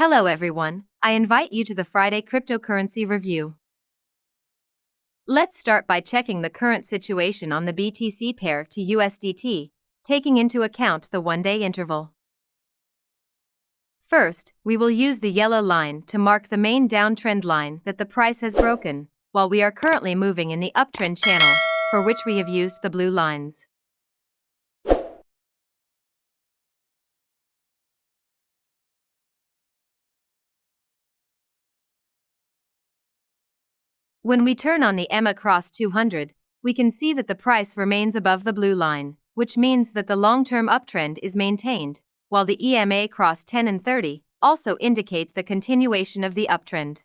Hello everyone, I invite you to the Friday cryptocurrency review. Let's start by checking the current situation on the BTC pair to USDT, taking into account the one-day interval. First, we will use the yellow line to mark the main downtrend line that the price has broken, while we are currently moving in the uptrend channel, for which we have used the blue lines. When we turn on the EMA cross 200, we can see that the price remains above the blue line, which means that the long-term uptrend is maintained, while the EMA cross 10 and 30 also indicate the continuation of the uptrend.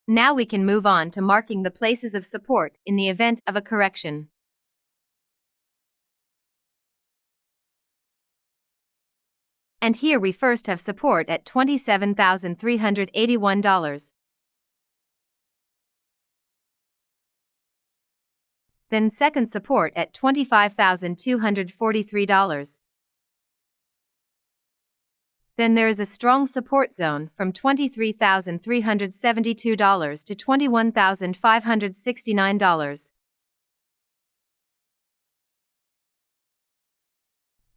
Now we can move on to marking the places of support in the event of a correction. And here we first have support at $27,381. Then second support at $25,243. Then there is a strong support zone from $23,372 to $21,569.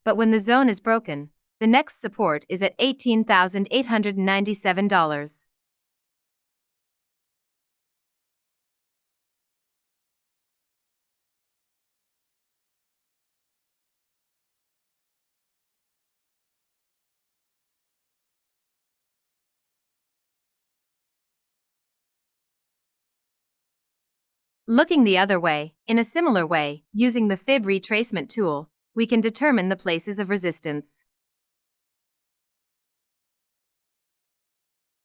But when the zone is broken, the next support is at $18,897. Looking the other way, in a similar way, using the fib retracement tool, we can determine the places of resistance.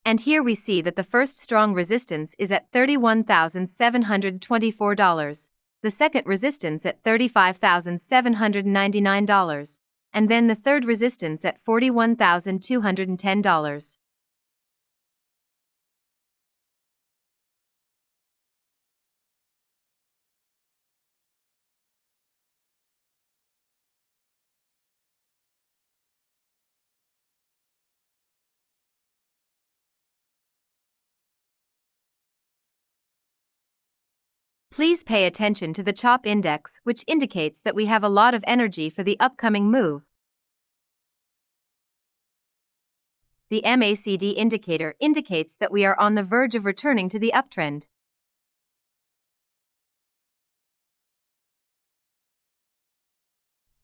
And here we see that the first strong resistance is at $31,724, the second resistance at $35,799, and then the third resistance at $41,210. Please pay attention to the CHOP index, which indicates that we have a lot of energy for the upcoming move. The MACD indicator indicates that we are on the verge of returning to the uptrend.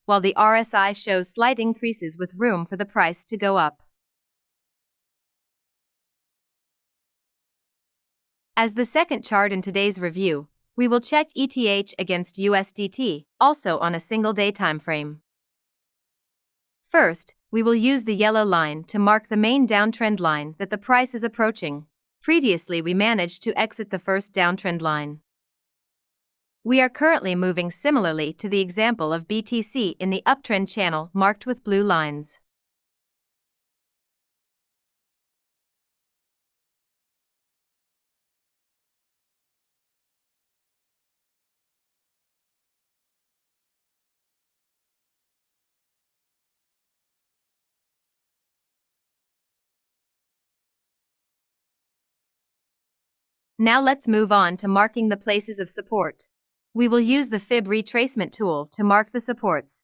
While the RSI shows slight increases with room for the price to go up. As the second chart in today's review, we will check ETH against USDT, also on a single-day timeframe. First, we will use the yellow line to mark the main downtrend line that the price is approaching. Previously, we managed to exit the first downtrend line. We are currently moving similarly to the example of BTC in the uptrend channel marked with blue lines. Now let's move on to marking the places of support. We will use the fib retracement tool to mark the supports.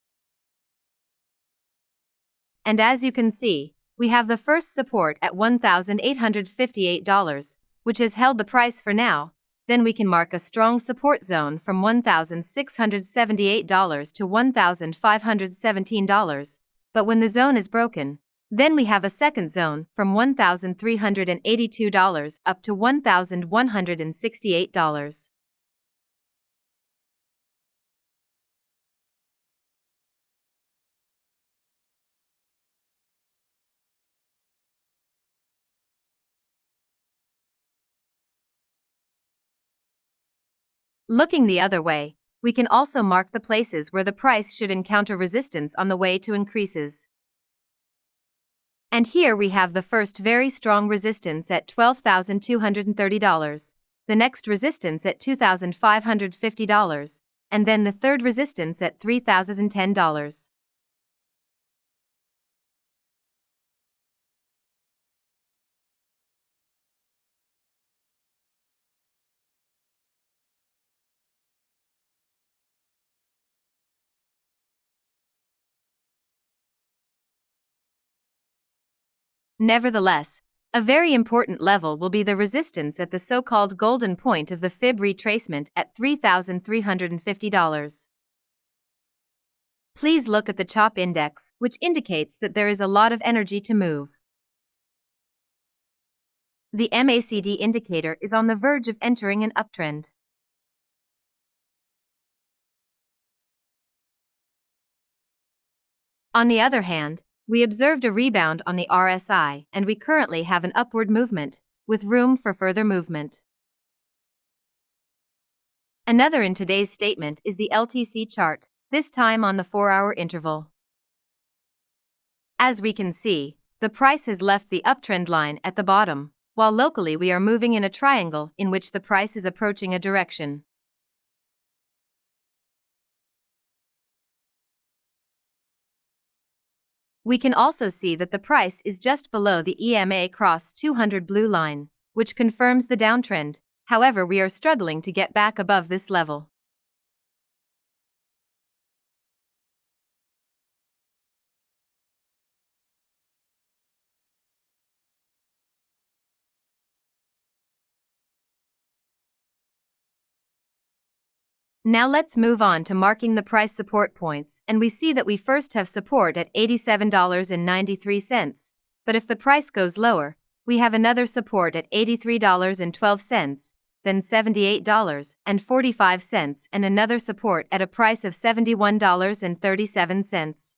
And as you can see, we have the first support at $1,858, which has held the price for now. Then we can mark a strong support zone from $1,678 to $1,517. But when the zone is broken, then we have a second zone from $1,382 up to $1,168. Looking the other way, we can also mark the places where the price should encounter resistance on the way to increases. And here we have the first very strong resistance at $12,230, the next resistance at $2,550, and then the third resistance at $3,010. Nevertheless, a very important level will be the resistance at the so-called golden point of the fib retracement at $3,350. Please look at the CHOP index, which indicates that there is a lot of energy to move. The MACD indicator is on the verge of entering an uptrend. On the other hand, we observed a rebound on the RSI, and we currently have an upward movement, with room for further movement. Another in today's statement is the LTC chart, this time on the 4-hour interval. As we can see, the price has left the uptrend line at the bottom, while locally we are moving in a triangle in which the price is approaching a direction. We can also see that the price is just below the EMA cross 200 blue line, which confirms the downtrend. However, we are struggling to get back above this level. Now let's move on to marking the price support points, and we see that we first have support at $87.93, but if the price goes lower, we have another support at $83.12, then $78.45, and another support at a price of $71.37.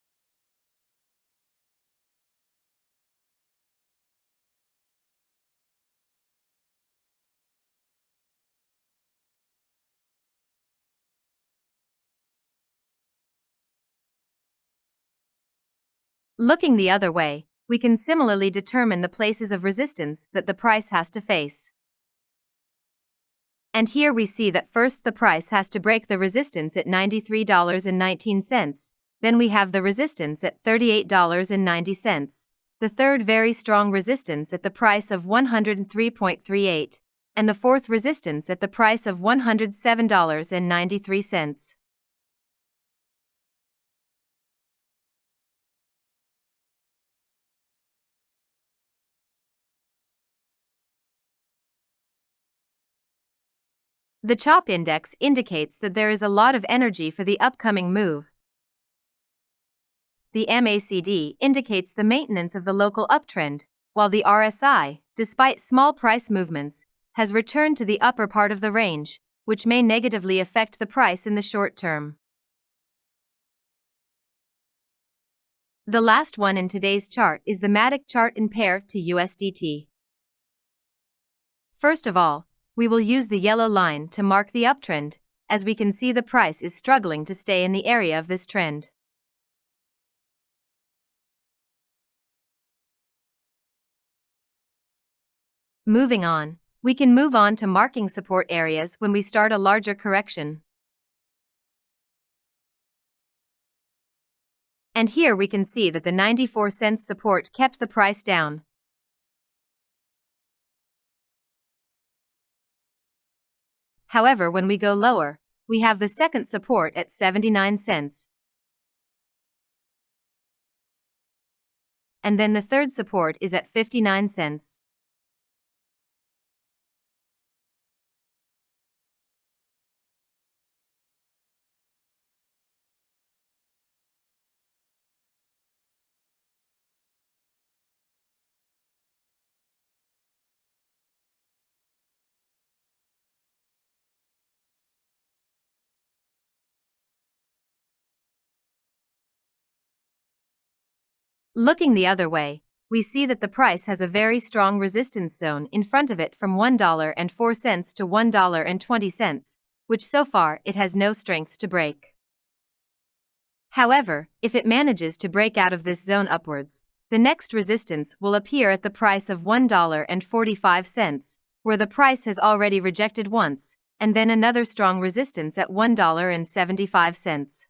Looking the other way, we can similarly determine the places of resistance that the price has to face. And here we see that first the price has to break the resistance at $93.19, then we have the resistance at $38.90, the third very strong resistance at the price of $103.38, and the fourth resistance at the price of $107.93. The CHOP index indicates that there is a lot of energy for the upcoming move. The MACD indicates the maintenance of the local uptrend, while the RSI, despite small price movements, has returned to the upper part of the range, which may negatively affect the price in the short term. The last one in today's chart is the MACD chart in pair to USDT. First of all, we will use the yellow line to mark the uptrend, as we can see the price is struggling to stay in the area of this trend. Moving on, we can move on to marking support areas when we start a larger correction. And here we can see that the 94-cent support kept the price down. However, when we go lower, we have the second support at 79 cents. And then the third support is at 59 cents. Looking the other way, we see that the price has a very strong resistance zone in front of it from $1.04 to $1.20, which so far it has no strength to break. However, if it manages to break out of this zone upwards, the next resistance will appear at the price of $1.45, where the price has already rejected once, and then another strong resistance at $1.75.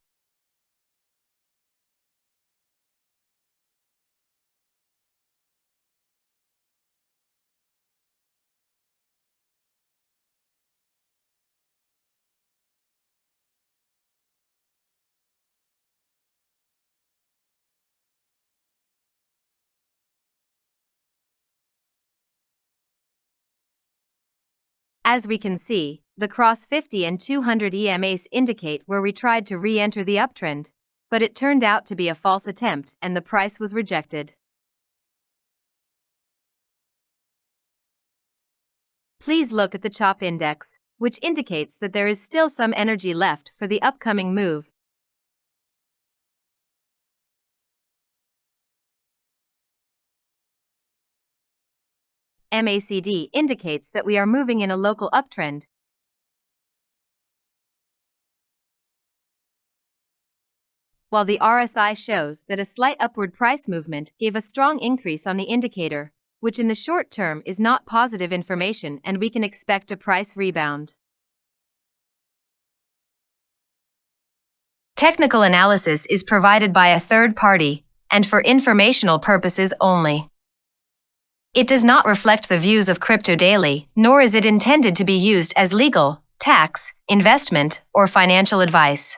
As we can see, the cross 50 and 200 EMAs indicate where we tried to re-enter the uptrend, but it turned out to be a false attempt and the price was rejected. Please look at the CHOP index, which indicates that there is still some energy left for the upcoming move. MACD indicates that we are moving in a local uptrend, while the RSI shows that a slight upward price movement gave a strong increase on the indicator, which in the short term is not positive information and we can expect a price rebound. Technical analysis is provided by a third party and for informational purposes only. It does not reflect the views of CryptoDaily, nor is it intended to be used as legal, tax, investment, or financial advice.